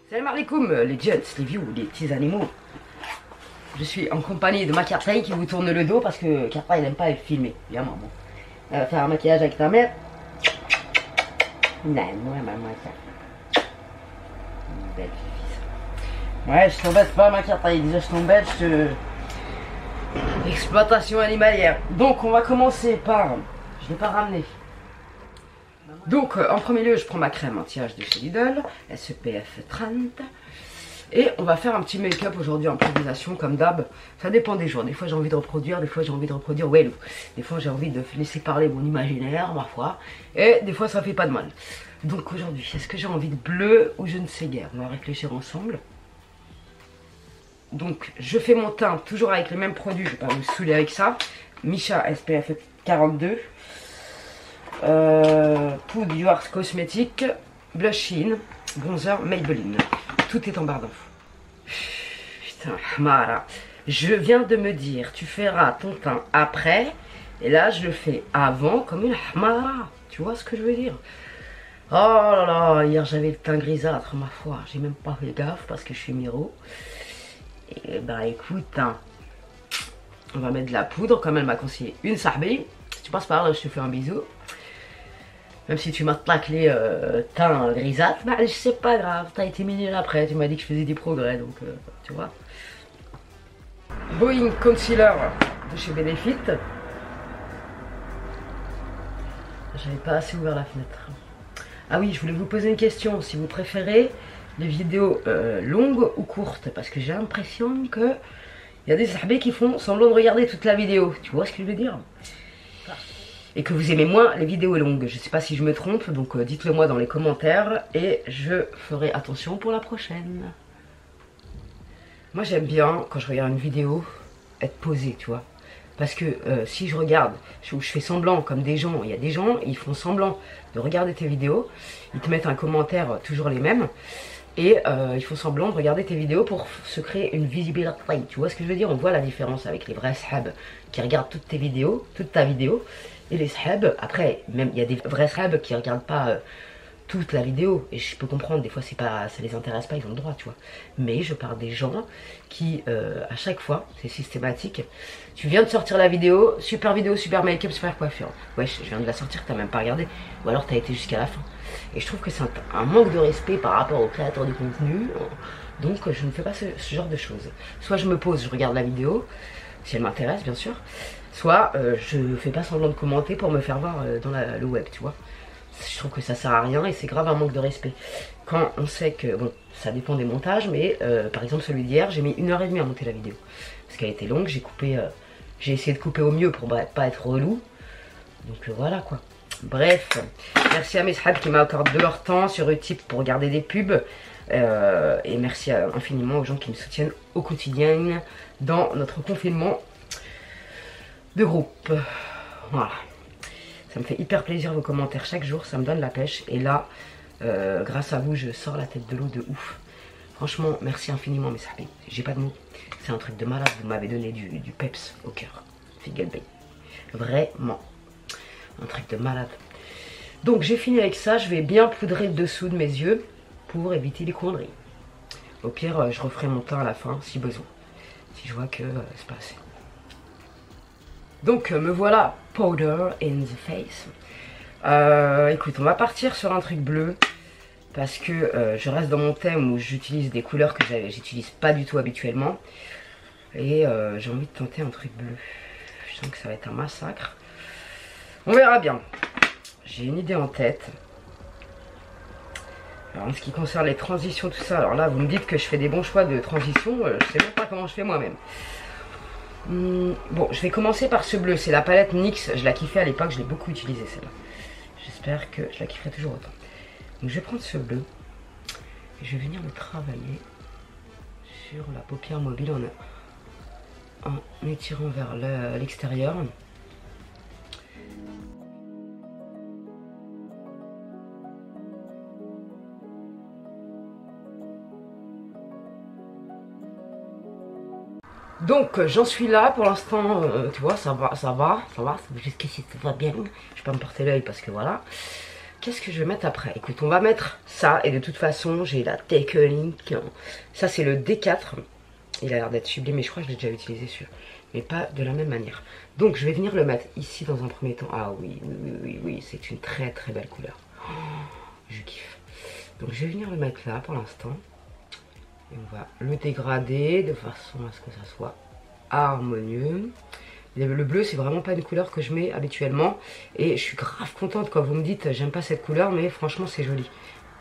Salam alaikum les jeunes, les vieux, les petits animaux. Je suis en compagnie de ma Kartaï qui vous tourne le dos parce que Kartaï n'aime pas être filmé. Viens maman. Elle va faire un maquillage avec ta mère. Non, moi maman ça. Une belle fille ça. Ouais, je t'embête pas ma Kartaï, déjà je t'embête, exploitation animalière. Donc on va commencer par... Je l'ai pas ramené. Donc en premier lieu je prends ma crème anti-âge de chez Lidl, SPF 30. Et on va faire un petit make-up aujourd'hui, improvisation comme d'hab. Ça dépend des jours, des fois j'ai envie de reproduire, des fois j'ai envie de reproduire Wellou. Des fois j'ai envie de laisser parler mon imaginaire, ma foi. Et des fois ça fait pas de mal. Donc aujourd'hui, est-ce que j'ai envie de bleu ou je ne sais guère? On va réfléchir ensemble. Donc je fais mon teint toujours avec les mêmes produits, je vais pas vous saouler avec ça. Misha SPF 42. Poudre Yours Cosmétique, blush in, bronzer Maybelline. Tout est en barre d'infos. Putain, Mara. Je viens de me dire, tu feras ton teint après. Et là, je le fais avant comme une Mara. Tu vois ce que je veux dire? Oh là là, hier j'avais le teint grisâtre, ma foi. J'ai même pas fait gaffe parce que je suis miro. Et bah écoute, hein, on va mettre de la poudre comme elle m'a conseillé. Une sahbi. Si tu passes par là, je te fais un bisou. Même si tu m'as taclé teint grisâtre, bah c'est pas grave, t'as été mignonne après, tu m'as dit que je faisais des progrès, donc tu vois. Boeing Concealer de chez Benefit. J'avais pas assez ouvert la fenêtre. Ah oui, je voulais vous poser une question, si vous préférez les vidéos longues ou courtes, parce que j'ai l'impression que il y a des sahbés qui font semblant de regarder toute la vidéo, tu vois ce que je veux dire? Et que vous aimez moins les vidéos longues. Je sais pas si je me trompe, donc dites-le moi dans les commentaires et je ferai attention pour la prochaine. Moi j'aime bien quand je regarde une vidéo être posé, tu vois. Parce que si je regarde, je fais semblant comme des gens, il y a des gens, ils font semblant de regarder tes vidéos, ils te mettent un commentaire toujours les mêmes. Et ils font semblant de regarder tes vidéos pour se créer une visibilité. Tu vois ce que je veux dire? On voit la différence avec les vrais sahab qui regardent toutes tes vidéos, toute ta vidéo. Et les sahab, après, même il y a des vrais sahab qui regardent pas toute la vidéo. Et je peux comprendre, des fois c'est pas, ça les intéresse pas, ils ont le droit, tu vois. Mais je parle des gens qui, à chaque fois, c'est systématique. Tu viens de sortir la vidéo, super make-up, super coiffure. Wesh, je viens de la sortir, t'as même pas regardé. Ou alors t'as été jusqu'à la fin. Et je trouve que c'est un manque de respect par rapport aux créateurs de contenu. Donc je ne fais pas ce genre de choses. Soit je me pose, je regarde la vidéo, si elle m'intéresse bien sûr. Soit je fais pas semblant de commenter pour me faire voir dans le web, tu vois. Je trouve que ça sert à rien et c'est grave un manque de respect. Quand on sait que, bon, ça dépend des montages, mais par exemple celui d'hier, j'ai mis 1h30 à monter la vidéo. Parce qu'elle était longue, j'ai coupé, j'ai essayé de couper au mieux pour pas être relou. Donc voilà quoi. Bref, merci à mes sahab qui m'accordent de leur temps sur Utip pour regarder des pubs. Et merci infiniment aux gens qui me soutiennent au quotidien dans notre confinement de groupe. Voilà. Ça me fait hyper plaisir vos commentaires chaque jour, ça me donne la pêche. Et là, grâce à vous, je sors la tête de l'eau de ouf. Franchement, merci infiniment mes sahab. J'ai pas de mots. C'est un truc de malade, vous m'avez donné du peps au cœur. Figel Bay. Vraiment. Un truc de malade. Donc j'ai fini avec ça, je vais bien poudrer le dessous de mes yeux pour éviter les conneries. Au pire, je referai mon teint à la fin si besoin. Si je vois que c'est pas assez. Donc me voilà powder in the face. Écoute, on va partir sur un truc bleu. Parce que je reste dans mon thème où j'utilise des couleurs que j'utilise pas du tout habituellement. Et j'ai envie de tenter un truc bleu. Je sens que ça va être un massacre. On verra bien. J'ai une idée en tête. Alors en ce qui concerne les transitions, tout ça, alors là vous me dites que je fais des bons choix de transition, je sais même pas comment je fais moi-même. Bon, je vais commencer par ce bleu, c'est la palette NYX, je la kiffais à l'époque, je l'ai beaucoup utilisée celle-là. J'espère que je la kifferai toujours autant. Donc je vais prendre ce bleu, et je vais venir le travailler sur la paupière mobile en étirant vers l'extérieur. Donc j'en suis là pour l'instant, tu vois, ça va, jusqu'ici ça va bien. Je peux me porter l'œil parce que voilà. Qu'est-ce que je vais mettre après? Écoute, on va mettre ça. Et de toute façon, j'ai la Technique. Ça, c'est le D4. Il a l'air d'être sublime, mais je crois que je l'ai déjà utilisé celui-là. Mais pas de la même manière. Donc, je vais venir le mettre ici dans un premier temps. Ah oui, oui, oui, oui, oui. C'est une très, très belle couleur. Oh, je kiffe. Donc, je vais venir le mettre là pour l'instant. Et on va le dégrader de façon à ce que ça soit harmonieux. Le bleu, c'est vraiment pas une couleur que je mets habituellement. Et je suis grave contente quand vous me dites j'aime pas cette couleur, mais franchement c'est joli.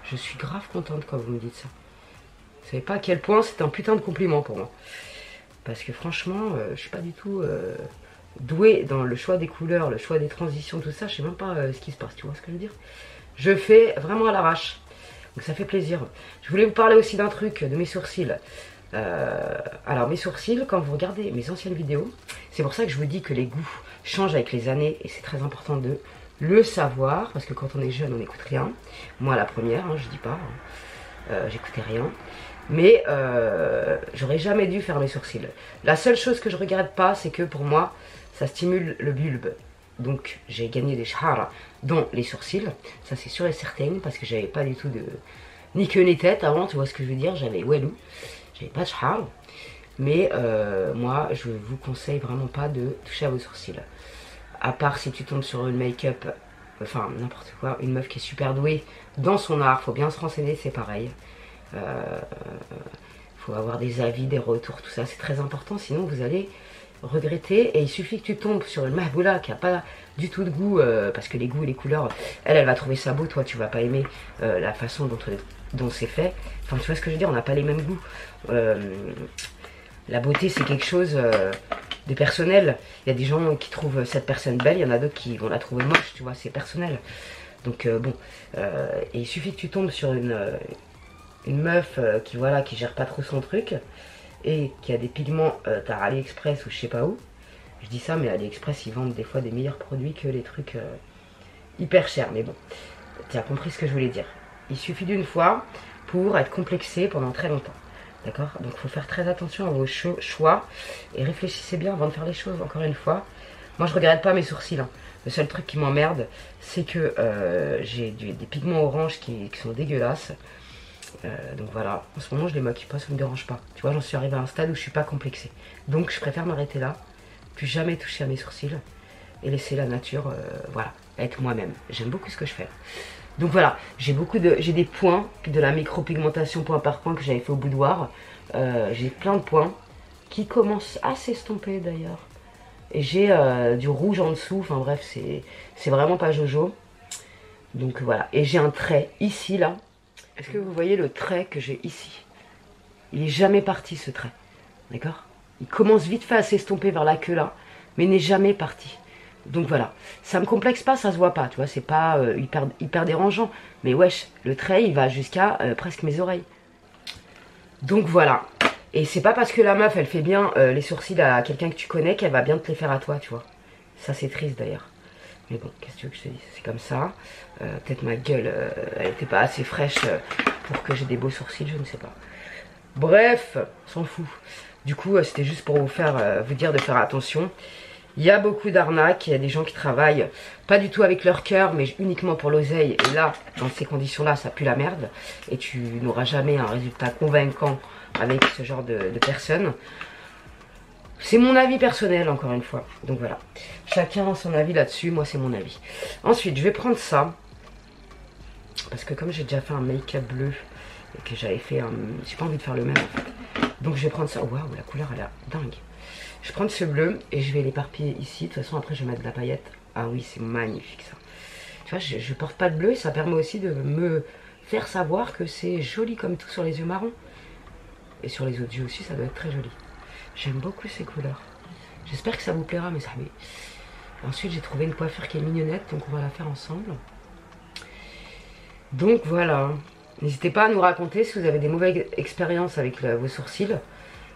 Je suis grave contente quand vous me dites ça. Vous savez pas à quel point c'est un putain de compliment pour moi. Parce que franchement, je suis pas du tout douée dans le choix des couleurs, le choix des transitions, tout ça. Je sais même pas ce qui se passe, tu vois ce que je veux dire. Je fais vraiment à l'arrache. Donc ça fait plaisir. Je voulais vous parler aussi d'un truc, de mes sourcils. Alors mes sourcils, quand vous regardez mes anciennes vidéos, c'est pour ça que je vous dis que les goûts changent avec les années et c'est très important de le savoir parce que quand on est jeune on n'écoute rien. Moi la première, hein, je dis pas, j'écoutais rien. Mais j'aurais jamais dû faire mes sourcils. La seule chose que je regrette pas, c'est que pour moi ça stimule le bulbe. Donc j'ai gagné des shahara dans les sourcils, ça c'est sûr et certain parce que j'avais pas du tout de ni queue ni tête avant, tu vois ce que je veux dire, j'avais wellou. J'avais pas de charme, mais moi je vous conseille vraiment pas de toucher à vos sourcils. À part si tu tombes sur une make-up, enfin n'importe quoi, une meuf qui est super douée dans son art, faut bien se renseigner, c'est pareil. Faut avoir des avis, des retours, tout ça, c'est très important, sinon vous allez regretter. Et il suffit que tu tombes sur une mahboula qui a pas du tout de goût, parce que les goûts et les couleurs, elle va trouver ça beau, toi tu vas pas aimer la façon dont c'est fait. Enfin tu vois ce que je veux dire, on n'a pas les mêmes goûts. La beauté c'est quelque chose de personnel. Il y a des gens qui trouvent cette personne belle, il y en a d'autres qui vont la trouver moche, tu vois, c'est personnel. Donc bon, et il suffit que tu tombes sur une meuf qui voilà, qui gère pas trop son truc et qui a des pigments, t'as AliExpress ou je sais pas où. Je dis ça, mais AliExpress ils vendent des fois des meilleurs produits que les trucs hyper chers. Mais bon, tu as compris ce que je voulais dire. Il suffit d'une fois pour être complexé pendant très longtemps. D'accord? Donc il faut faire très attention à vos choix et réfléchissez bien avant de faire les choses, encore une fois. Moi je regrette pas mes sourcils, hein. Le seul truc qui m'emmerde, c'est que j'ai des pigments orange qui sont dégueulasses. Donc voilà, en ce moment je les maquille pas, ça me dérange pas. Tu vois, j'en suis arrivée à un stade où je suis pas complexée. Donc je préfère m'arrêter là, plus jamais toucher à mes sourcils et laisser la nature, voilà, être moi-même. J'aime beaucoup ce que je fais. Donc voilà, j'ai des points de la micropigmentation point par point que j'avais fait au boudoir. J'ai plein de points qui commencent à s'estomper d'ailleurs. Et j'ai du rouge en dessous, enfin bref, c'est vraiment pas jojo. Donc voilà, et j'ai un trait ici là. Est-ce que vous voyez le trait que j'ai ici? Il est jamais parti ce trait, d'accord? Il commence vite fait à s'estomper vers la queue là, mais n'est jamais parti. Donc voilà, ça me complexe pas, ça se voit pas, tu vois, c'est pas hyper dérangeant. Mais wesh, le trait il va jusqu'à presque mes oreilles. Donc voilà, et c'est pas parce que la meuf elle fait bien les sourcils à quelqu'un que tu connais qu'elle va bien te les faire à toi, tu vois. Ça c'est triste d'ailleurs. Mais bon, qu'est-ce que tu veux que je te dise? C'est comme ça. Peut-être ma gueule, elle était pas assez fraîche pour que j'ai des beaux sourcils, je ne sais pas. Bref, on s'en fout. Du coup, c'était juste pour vous dire de faire attention. Il y a beaucoup d'arnaques, il y a des gens qui travaillent pas du tout avec leur cœur, mais uniquement pour l'oseille. Et là, dans ces conditions-là, ça pue la merde. Et tu n'auras jamais un résultat convaincant avec ce genre de personnes. C'est mon avis personnel, encore une fois. Donc voilà. Chacun a son avis là-dessus. Moi, c'est mon avis. Ensuite, je vais prendre ça. Parce que comme j'ai déjà fait un make-up bleu et que j'avais fait un... J'ai pas envie de faire le même, en fait. Donc, je vais prendre ça. Waouh, la couleur, elle a dingue. Je vais prendre ce bleu et je vais l'éparpiller ici. De toute façon, après, je vais mettre de la paillette. Ah oui, c'est magnifique, ça. Tu vois, je porte pas de bleu et ça permet aussi de me faire savoir que c'est joli comme tout sur les yeux marrons. Et sur les autres yeux aussi, ça doit être très joli. J'aime beaucoup ces couleurs. J'espère que ça vous plaira, mes amis. Ensuite, j'ai trouvé une coiffure qui est mignonnette, donc on va la faire ensemble. Donc voilà. N'hésitez pas à nous raconter si vous avez des mauvaises expériences avec vos sourcils.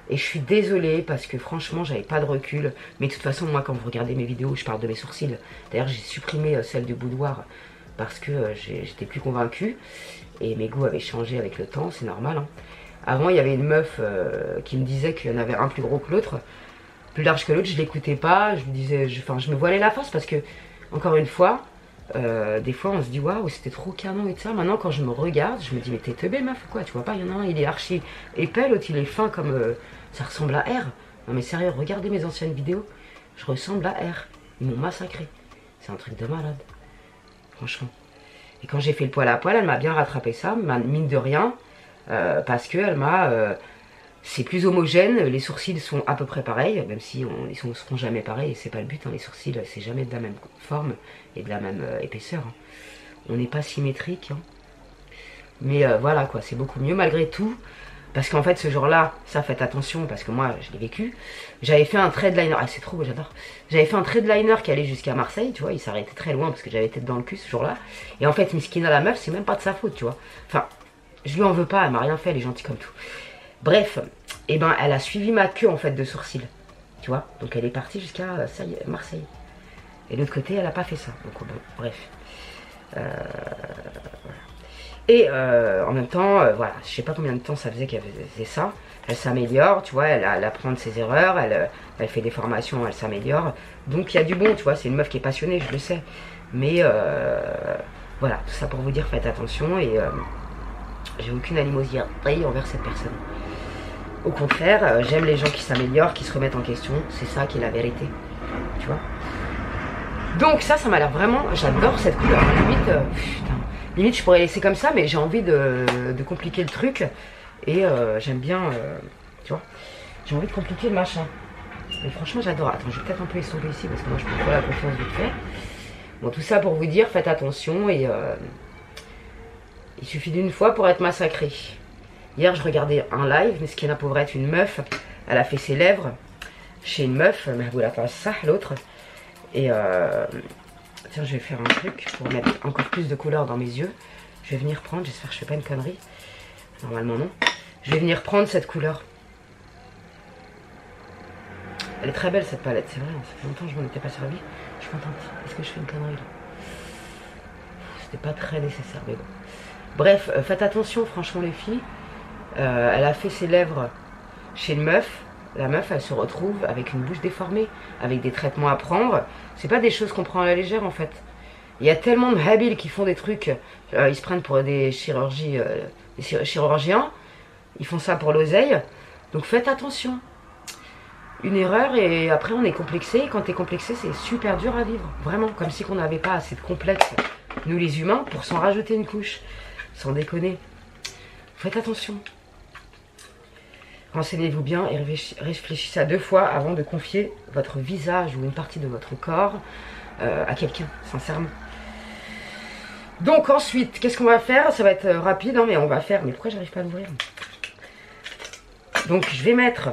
Et je suis désolée parce que franchement, j'avais pas de recul. Mais de toute façon, moi, quand vous regardez mes vidéos, je parle de mes sourcils. D'ailleurs, j'ai supprimé celle du boudoir parce que j'étais plus convaincue. Et mes goûts avaient changé avec le temps, c'est normal, hein. Avant, il y avait une meuf qui me disait qu'il y en avait un plus gros que l'autre, plus large que l'autre. Je l'écoutais pas, je me disais, je me voilais la face parce que, encore une fois, Des fois on se dit waouh c'était trop canon et tout ça. Maintenant quand je me regarde, je me dis mais t'es teubé meuf ou quoi, tu vois pas, il y en a un il est archi épais, l'autre il est fin comme ça ressemble à R. Non mais sérieux, regardez mes anciennes vidéos, je ressemble à R. Ils m'ont massacré. C'est un truc de malade. Franchement. Et quand j'ai fait le poil à poil, elle m'a bien rattrapé ça, mine de rien. Parce que elle m'a... c'est plus homogène, les sourcils sont à peu près pareils, même si ils ne seront jamais pareils, et c'est pas le but, hein, les sourcils c'est jamais de la même forme et de la même épaisseur. Hein. On n'est pas symétrique. Hein. Mais voilà quoi, c'est beaucoup mieux malgré tout. Parce qu'en fait ce jour-là, ça faites attention parce que moi je l'ai vécu. J'avais fait un trade liner, ah c'est trop beau, j'adore. J'avais fait un trade liner qui allait jusqu'à Marseille, tu vois, il s'arrêtait très loin parce que j'avais tête dans le cul ce jour-là. Et en fait Miskina la meuf, c'est même pas de sa faute, tu vois. Enfin, je lui en veux pas, elle m'a rien fait, elle est gentille comme tout. Bref, et ben elle a suivi ma queue en fait de sourcils, tu vois. Donc elle est partie jusqu'à Marseille. Et de l'autre côté, elle a pas fait ça. Donc bon, bref. Voilà. Et en même temps, voilà, je sais pas combien de temps ça faisait qu'elle faisait ça. Elle s'améliore, tu vois, elle apprend de ses erreurs, elle fait des formations, elle s'améliore. Donc il y a du bon, tu vois, c'est une meuf qui est passionnée, je le sais. Mais voilà, tout ça pour vous dire, faites attention et j'ai aucune animosité envers cette personne. Au contraire, j'aime les gens qui s'améliorent, qui se remettent en question, c'est ça qui est la vérité, tu vois. Donc ça m'a l'air vraiment, j'adore cette couleur, limite, putain. Limite je pourrais laisser comme ça mais j'ai envie de compliquer le truc et j'aime bien, tu vois, j'ai envie de compliquer le machin. Mais franchement j'adore. Attends, je vais peut-être un peu estomper ici parce que moi je prends pas la confiance vite fait. Bon tout ça pour vous dire, faites attention et il suffit d'une fois pour être massacré. Hier je regardais un live, mais ce qui est la pauvrette, une meuf, elle a fait ses lèvres chez une meuf, mais elle a fait ça l'autre. Et tiens, je vais faire un truc pour mettre encore plus de couleur dans mes yeux. Je vais venir prendre, j'espère que je fais pas une connerie. Normalement non. Je vais venir prendre cette couleur. Elle est très belle cette palette, c'est vrai. Ça fait longtemps que je m'en étais pas servi. Je suis contente. Est-ce que je fais une connerie là? C'était pas très nécessaire, mais bon. Bref, faites attention franchement les filles. Elle a fait ses lèvres chez une meuf. La meuf, elle se retrouve avec une bouche déformée, avec des traitements à prendre. C'est pas des choses qu'on prend à la légère en fait. Il y a tellement de habiles qui font des trucs, ils se prennent pour des chirurgiens, ils font ça pour l'oseille. Donc faites attention. Une erreur et après on est complexé. Et quand t'es complexé, c'est super dur à vivre. Vraiment, comme si on n'avait pas assez de complexe, nous les humains, pour s'en rajouter une couche. Sans déconner. Faites attention. Renseignez-vous bien et réfléchissez à 2 fois avant de confier votre visage ou une partie de votre corps à quelqu'un, sincèrement. Donc ensuite, qu'est-ce qu'on va faire? Ça va être rapide, hein, mais on va faire... Mais pourquoi j'arrive pas à l'ouvrir? Donc je vais mettre...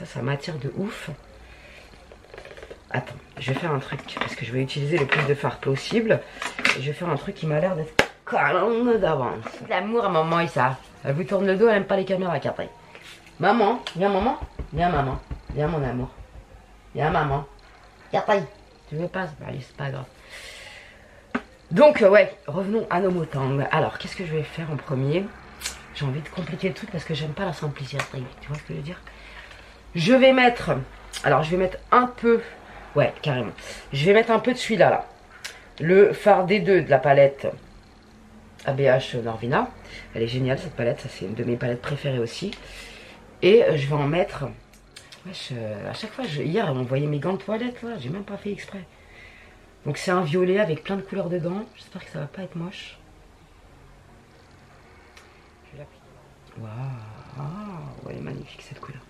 Ça m'attire de ouf. Attends, je vais faire un truc, parce que je vais utiliser le plus de fard possible. Et je vais faire un truc qui m'a l'air d'être calme d'avance. L'amour à maman et ça. Elle vous tourne le dos, elle aime pas les caméras qu'après. Maman, viens maman, viens maman, viens mon amour, viens maman, Yatai, tu veux pas? Bah, allez, c'est pas grave. Donc ouais, revenons à nos motangs. Alors, qu'est-ce que je vais faire en premier? J'ai envie de compliquer le truc parce que j'aime pas la simplicité, tu vois ce que je veux dire? Je vais mettre, alors je vais mettre un peu, ouais carrément, je vais mettre un peu de celui-là, là. Le fard D2 de la palette ABH Norvina. Elle est géniale cette palette, ça c'est une de mes palettes préférées aussi. Et je vais en mettre... Wesh, à chaque fois, hier, elle m'a envoyé mes gants de toilette, là. J'ai même pas fait exprès. Donc c'est un violet avec plein de couleurs dedans. J'espère que ça va pas être moche. Je vais l'appliquer. Waouh, elle est magnifique cette couleur.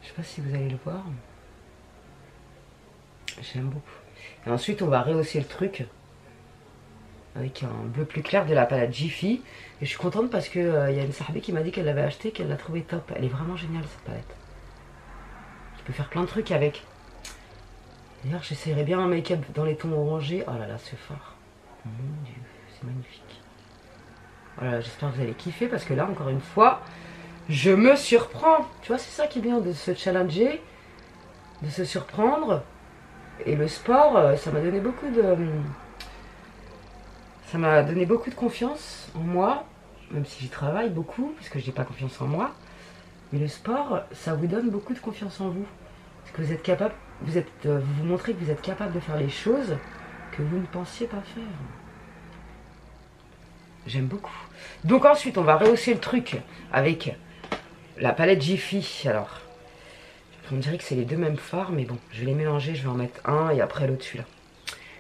Je sais pas si vous allez le voir. J'aime beaucoup. Et ensuite, on va rehausser le truc avec un bleu plus clair de la palette Jiffy. Et je suis contente parce que y a une sahbé qui m'a dit qu'elle l'avait acheté, qu'elle l'a trouvé top. Elle est vraiment géniale cette palette. Tu peux faire plein de trucs avec. D'ailleurs j'essaierai bien un make-up dans les tons orangés. Oh là là ce fard. Mon dieu, c'est magnifique. Voilà, j'espère que vous allez kiffer parce que là encore une fois, je me surprends. Tu vois, c'est ça qui est bien de se challenger, de se surprendre. Et le sport, ça m'a donné beaucoup de... Ça m'a donné beaucoup de confiance en moi, même si j'y travaille beaucoup, parce que je n'ai pas confiance en moi. Mais le sport, ça vous donne beaucoup de confiance en vous. Parce que vous êtes capable, vous montrez que vous êtes capable de faire les choses que vous ne pensiez pas faire. J'aime beaucoup. Donc ensuite, on va rehausser le truc avec la palette Jiffy. Alors, on dirait que c'est les deux mêmes fards, mais bon, je vais les mélanger. Je vais en mettre un et après l'autre celui-là.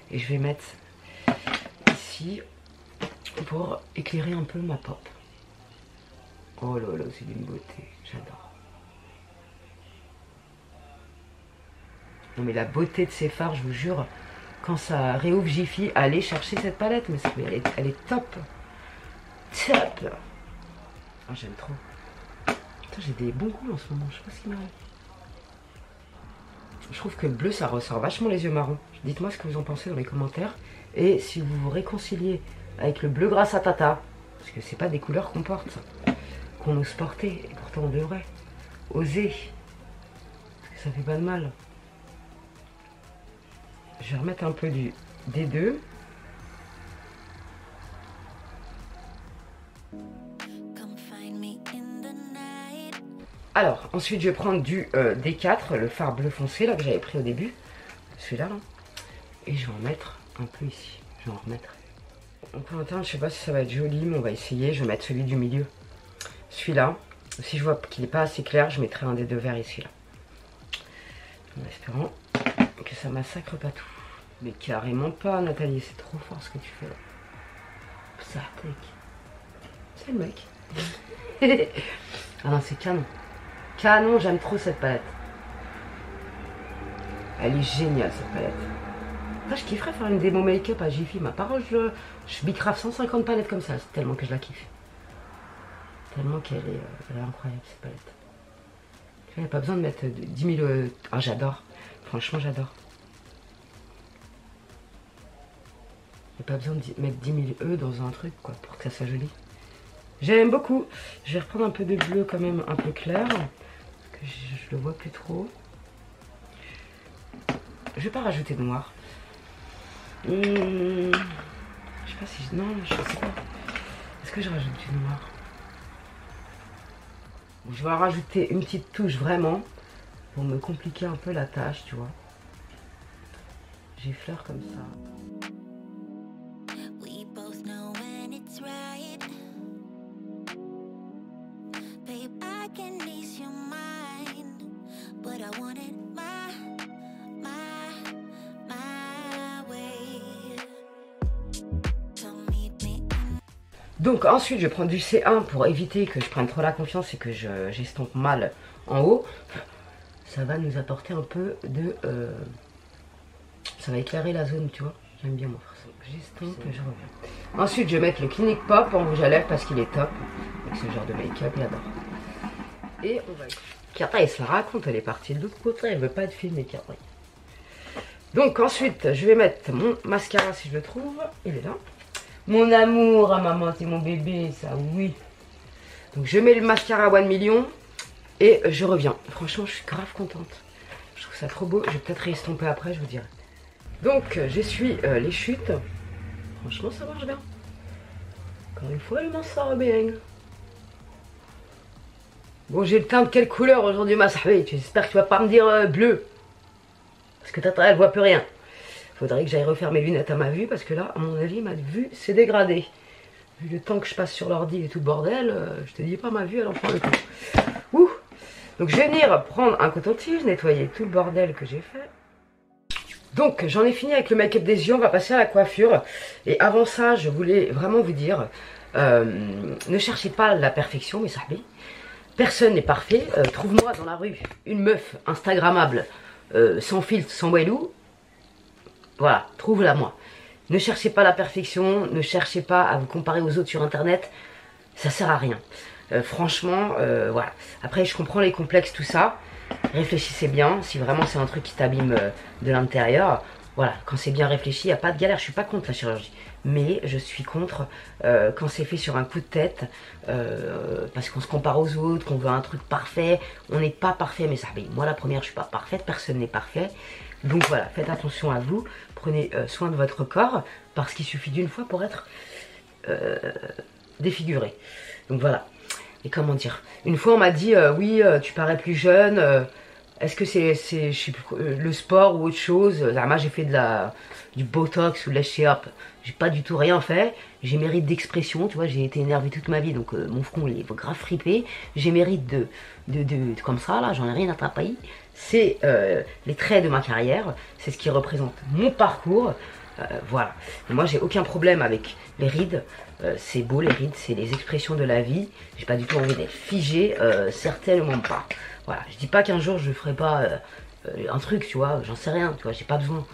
Et je vais mettre ici pour éclairer un peu ma pop. Oh là là, c'est d'une beauté. J'adore. Non mais la beauté de ces fards, je vous jure, quand ça réouvre Jiffy, allez chercher cette palette. Mais elle est top. Top. Oh, j'aime trop. Putain, j'ai des bons goûts en ce moment, je sais pas ce qui m'arrive. Je trouve que le bleu ça ressort vachement les yeux marrons. Dites-moi ce que vous en pensez dans les commentaires. Et si vous vous réconciliez avec le bleu grâce à Tata, parce que c'est pas des couleurs qu'on porte, qu'on ose porter, et pourtant on devrait oser, parce que ça fait pas de mal. Je vais remettre un peu du D2. Alors, ensuite je vais prendre du D4, le fard bleu foncé là que j'avais pris au début. Celui-là là. Et je vais en mettre un peu ici. Je vais en remettre. Donc pour l'instant, je sais pas si ça va être joli, mais on va essayer. Je vais mettre celui du milieu. Celui-là. Si je vois qu'il n'est pas assez clair, je mettrai un des deux verts ici là. En espérant que ça massacre pas tout. Mais carrément pas, Nathalie. C'est trop fort ce que tu fais là. Ça, tac. C'est le mec. Ah non, c'est canon. Canon, j'aime trop cette palette. Elle est géniale cette palette. Enfin, je kifferais faire une démo make-up à Jiffy. Ma parole, je bicrave 150 palettes comme ça. C'est tellement que je la kiffe. Tellement qu'elle est incroyable cette palette. Il n'y a pas besoin de mettre 10 000... Ah, j'adore. Franchement, j'adore. Il n'y a pas besoin de mettre 10 000 E dans un truc, quoi, pour que ça soit joli. J'aime beaucoup. Je vais reprendre un peu de bleu quand même, un peu clair. Parce que je le vois plus trop. Je vais pas rajouter de noir. Je sais pas si... Non, je sais pas. Est-ce que je rajoute du noir? Je vais rajouter une petite touche vraiment pour me compliquer un peu la tâche, tu vois. J'effleure comme ça. Donc ensuite je vais prendre du C1 pour éviter que je prenne trop la confiance et que j'estompe mal en haut. Ça va nous apporter un peu de... ça va éclairer la zone, tu vois. J'aime bien moi faire ça. J'estompe et je reviens. Ensuite je vais mettre le Clinique Pop en rouge à lèvres parce qu'il est top. Avec ce genre de make-up, j'adore. Et on va... Kata elle se la raconte, elle est partie de l'autre côté, elle veut pas être filmée Kata. Donc ensuite je vais mettre mon mascara si je le trouve. Il est là. Mon amour, ah maman, c'est mon bébé, ça, oui. Donc je mets le mascara 1 million et je reviens. Franchement, je suis grave contente. Je trouve ça trop beau. Je vais peut-être réestomper après, je vous dirai. Donc j'essuie les chutes. Franchement, ça marche bien. Encore une fois, elle m'en sort bien. Bon, j'ai le teint de quelle couleur aujourd'hui, ma sahbé? J'espère que tu vas pas me dire bleu. Parce que Tata, elle voit plus rien. Faudrait que j'aille refaire mes lunettes à ma vue parce que là, à mon avis, ma vue s'est dégradée. Vu le temps que je passe sur l'ordi et tout le bordel, je te dis pas, ma vue, elle en prend le coup. Ouh. Donc je vais venir prendre un coton-tige, nettoyer tout le bordel que j'ai fait. Donc j'en ai fini avec le make-up des yeux, on va passer à la coiffure. Et avant ça, je voulais vraiment vous dire, ne cherchez pas la perfection, mes sahbis. Personne n'est parfait. Trouve-moi dans la rue une meuf instagrammable, sans filtre, sans wellou. Voilà, trouve-la moi. Ne cherchez pas la perfection, ne cherchez pas à vous comparer aux autres sur internet, ça sert à rien. Franchement, voilà. Après, je comprends les complexes, tout ça. Réfléchissez bien, si vraiment c'est un truc qui t'abîme de l'intérieur. Voilà, quand c'est bien réfléchi, il n'y a pas de galère, je suis pas contre la chirurgie. Mais je suis contre quand c'est fait sur un coup de tête, parce qu'on se compare aux autres, qu'on veut un truc parfait. On n'est pas parfait, mais ça. Moi la première, je suis pas parfaite, personne n'est parfait. Donc voilà, faites attention à vous, prenez soin de votre corps, parce qu'il suffit d'une fois pour être défiguré. Donc voilà, et comment dire, une fois on m'a dit, oui, tu parais plus jeune, est-ce que c'est je sais plus, le sport ou autre chose? Moi j'ai fait du botox ou de la up. J'ai pas du tout rien fait. J'ai mérite d'expression, tu vois, j'ai été énervée toute ma vie, donc mon front il est grave fripé. J'ai mérite de comme ça là, j'en ai rien à taper. C'est les traits de ma carrière, c'est ce qui représente mon parcours. Voilà. Et moi j'ai aucun problème avec les rides. C'est beau les rides, c'est les expressions de la vie. J'ai pas du tout envie d'être figée, certainement pas. Voilà, je dis pas qu'un jour je ferai pas un truc, tu vois, j'en sais rien, tu vois, j'ai pas besoin.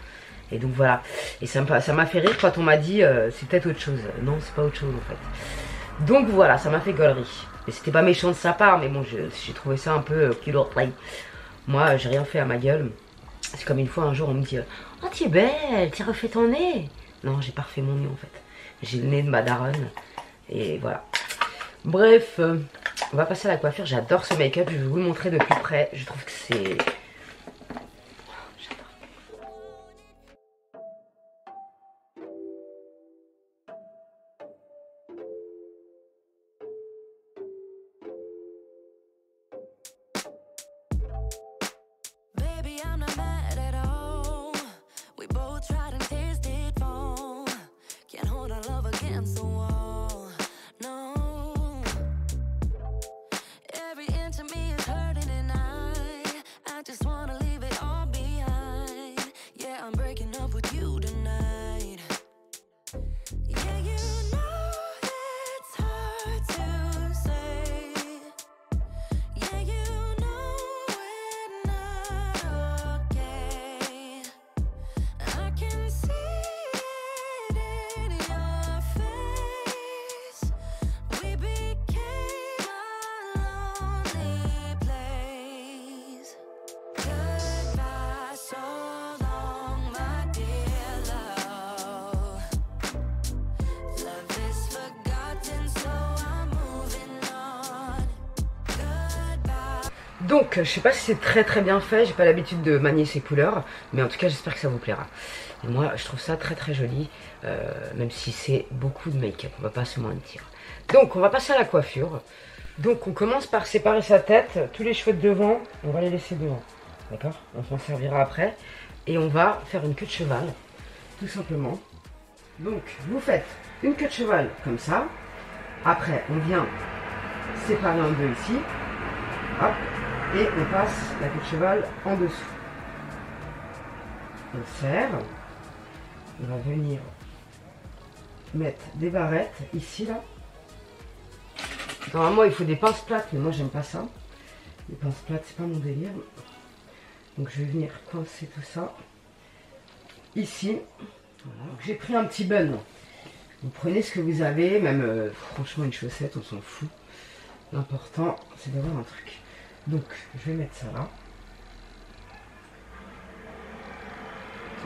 Et donc voilà, et ça m'a fait rire quand on m'a dit c'est peut-être autre chose. Non, c'est pas autre chose en fait. Donc voilà, ça m'a fait gaulerie. Et c'était pas méchant de sa part, mais bon, j'ai trouvé ça un peu play. Moi, j'ai rien fait à ma gueule. C'est comme une fois, un jour, on me dit oh, tu es belle, tu as refait ton nez. Non, j'ai pas refait mon nez en fait. J'ai le nez de ma daronne. Et voilà. Bref, on va passer à la coiffure. J'adore ce make-up, je vais vous le montrer de plus près. Je trouve que c'est... Donc, je sais pas si c'est très bien fait, j'ai pas l'habitude de manier ces couleurs, mais en tout cas j'espère que ça vous plaira. Et moi je trouve ça très joli, même si c'est beaucoup de make-up, on va pas se mentir. Donc on va passer à la coiffure. Donc on commence par séparer sa tête, tous les cheveux de devant, on va les laisser devant. D'accord? On s'en servira après. Et on va faire une queue de cheval, tout simplement. Donc vous faites une queue de cheval comme ça. Après on vient séparer en deux ici. Hop. Et on passe la queue de cheval en dessous. On serre. On va venir mettre des barrettes ici là. Normalement il faut des pinces plates, mais moi j'aime pas ça. Les pinces plates c'est pas mon délire. Donc je vais venir coincer tout ça ici. Voilà. J'ai pris un petit bun. Vous prenez ce que vous avez, même franchement une chaussette, on s'en fout. L'important c'est d'avoir un truc. Donc, je vais mettre ça là.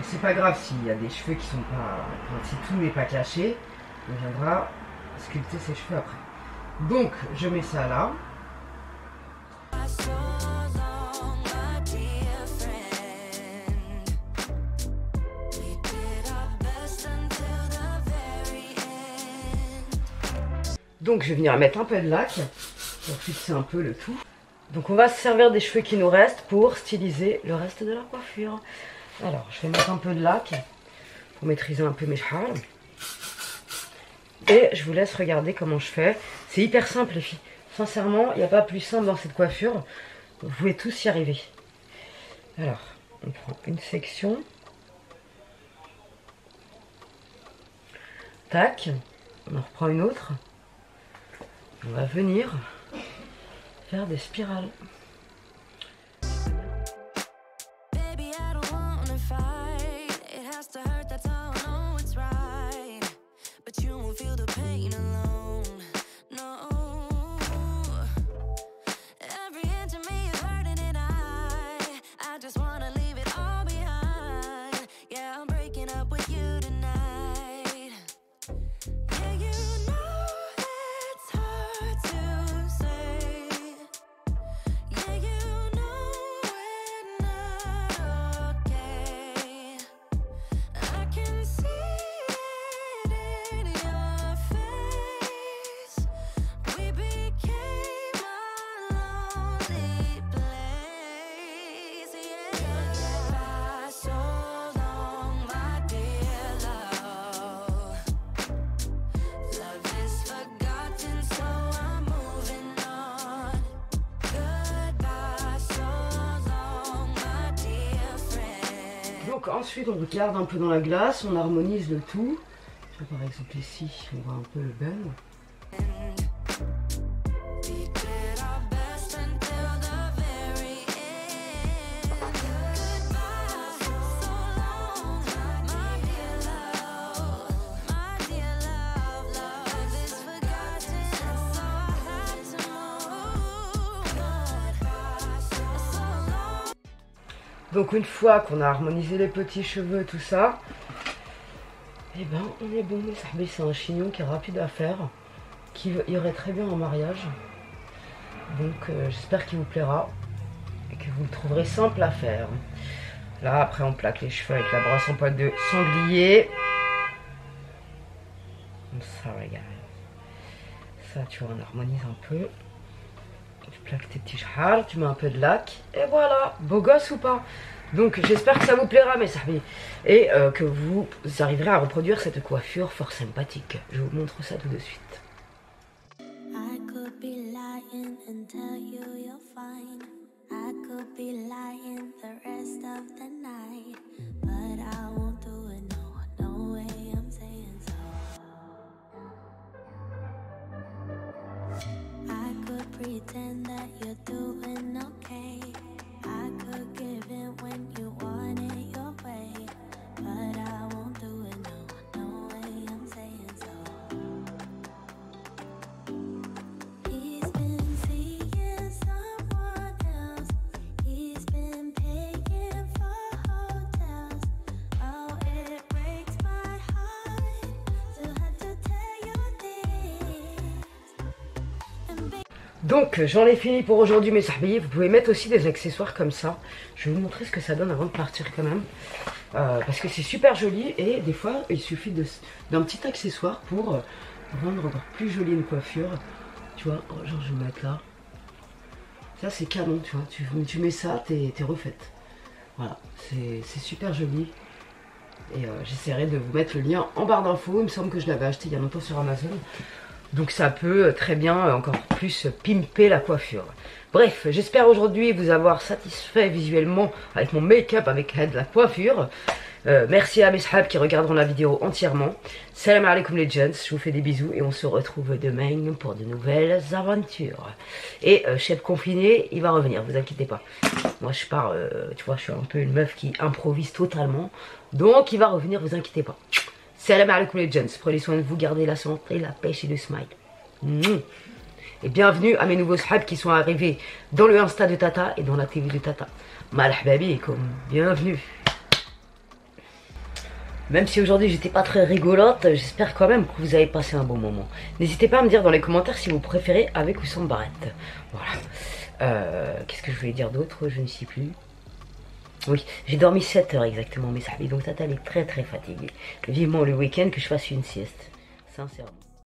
C'est pas grave s'il y a des cheveux qui sont pas... Si tout n'est pas caché, on viendra sculpter ses cheveux après. Donc, je mets ça là. Donc, je vais venir mettre un peu de lac pour fixer un peu le tout. Donc on va se servir des cheveux qui nous restent pour styliser le reste de la coiffure. Alors je vais mettre un peu de lac pour maîtriser un peu mes cheveux. Et je vous laisse regarder comment je fais. C'est hyper simple les filles. Sincèrement, il n'y a pas plus simple dans cette coiffure. Vous pouvez tous y arriver. Alors, on prend une section. Tac. On en reprend une autre. On va venir faire des spirales. Donc ensuite on regarde un peu dans la glace, on harmonise le tout. Par exemple ici, on voit un peu le bun. Donc une fois qu'on a harmonisé les petits cheveux, tout ça, et ben on est bon. C'est un chignon qui est rapide à faire, qui irait très bien en mariage. Donc j'espère qu'il vous plaira et que vous le trouverez simple à faire. Là après on plaque les cheveux avec la brosse en poil de sanglier. Ça regarde. Ça tu vois, on harmonise un peu. Tu plaques tes petits chars, tu mets un peu de lac et voilà, beau gosse ou pas. Donc j'espère que ça vous plaira mes sahabis et que vous arriverez à reproduire cette coiffure fort sympathique. Je vous montre ça tout de suite. Pretend that you're doing okay. I could give in when you want it your way, but I won't do it, no, no way, I'm saying so. He's been seeing someone else. He's been paying for hotels. Oh, it breaks my heart to have to tell you this. And baby, Donc j'en ai fini pour aujourd'hui mes sahabis. Vous pouvez mettre aussi des accessoires comme ça. Je vais vous montrer ce que ça donne avant de partir quand même. Parce que c'est super joli et des fois il suffit d'un petit accessoire pour rendre encore plus jolie une coiffure. Tu vois, genre je vais mettre là. Ça c'est canon, tu vois. Tu mets ça, t'es refaite. Voilà, c'est super joli. Et j'essaierai de vous mettre le lien en barre d'infos. Il me semble que je l'avais acheté il y a longtemps sur Amazon. Donc ça peut très bien encore plus pimper la coiffure. Bref, j'espère aujourd'hui vous avoir satisfait visuellement avec mon make-up avec la coiffure. Merci à mes sahabs qui regarderont la vidéo entièrement. Salam alaikum les gens, je vous fais des bisous et on se retrouve demain pour de nouvelles aventures. Et chef confiné, il va revenir, vous inquiétez pas. Moi je pars, tu vois, je suis un peu une meuf qui improvise totalement. Donc il va revenir, vous inquiétez pas. Salam alaikum les gens, prenez soin de vous, gardez la santé, la pêche et le smile. Et bienvenue à mes nouveaux sahabs qui sont arrivés dans le Insta de Tata et dans la TV de Tata. Marhaba bikum, bienvenue. Même si aujourd'hui j'étais pas très rigolote, j'espère quand même que vous avez passé un bon moment. N'hésitez pas à me dire dans les commentaires si vous préférez avec ou sans barrette. Voilà. Qu'est-ce que je voulais dire d'autre? Je ne sais plus. Oui, j'ai dormi 7 heures exactement mes sahabis, donc Tata elle est très fatiguée. Vivement le week-end que je fasse une sieste, sincèrement.